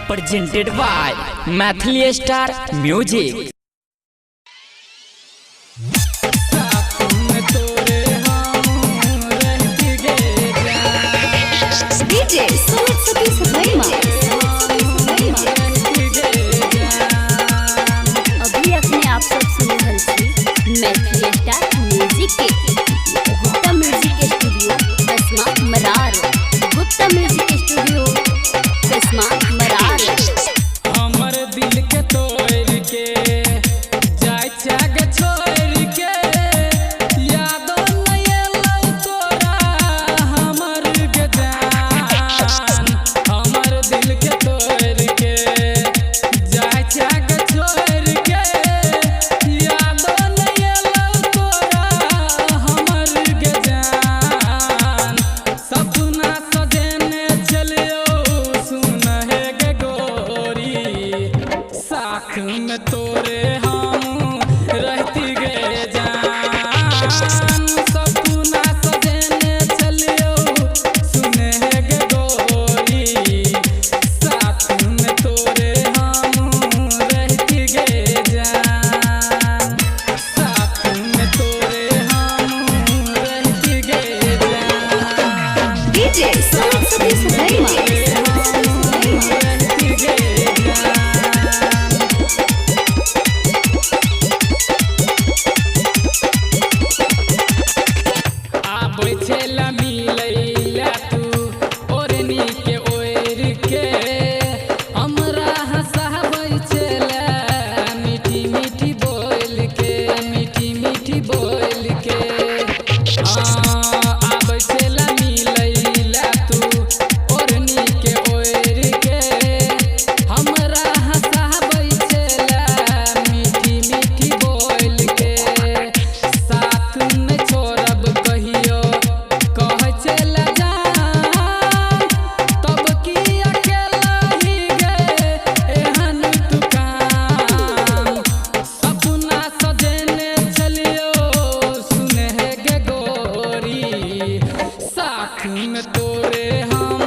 presented by Mathli Star Music. DJ Sumit Sati Suhaima अभी अपने आप सब सुन रहे थे मैथिली स्टार म्यूजिक के गुप्ता म्यूजिक स्टूडियो कसमा मरार गुप्ता म्यूजिक स्टूडियो कसमा मरार हमर दिल के तोड़ के जाय छाग छोड़ के यादो नहीं लौ तोरा हमर गजान हमर दिल के तोड़ के जाय छाग छोड़ के यादो नहीं लौ तोरा हमर गजान सपना सजने चलियो सुन है गे गोरी साख में तोरे हम रहती गे जान सपना सजने चलियो सुन है गे गोरी साथ में तोरे हम रहती गे जान साथ में तोरे हम रहती गे जान DJ Sumit Sati Suhaima आबै छेला मिलैला तू ओरनी के ओर के हमरा हंसाबै छेला मीठी मीठी बोल के मीठी मीठी बोल के आबै छेला मिलैला तू ओरनी के ओर के हमरा हंसाबै छेला मीठी मीठी बोल के साथ में छोड़ब कहियो कह चला जान तब की अकेला ही गे एहन तू काम सपना सजने चलियो सुन है गे गोरी साथ में तोरे हम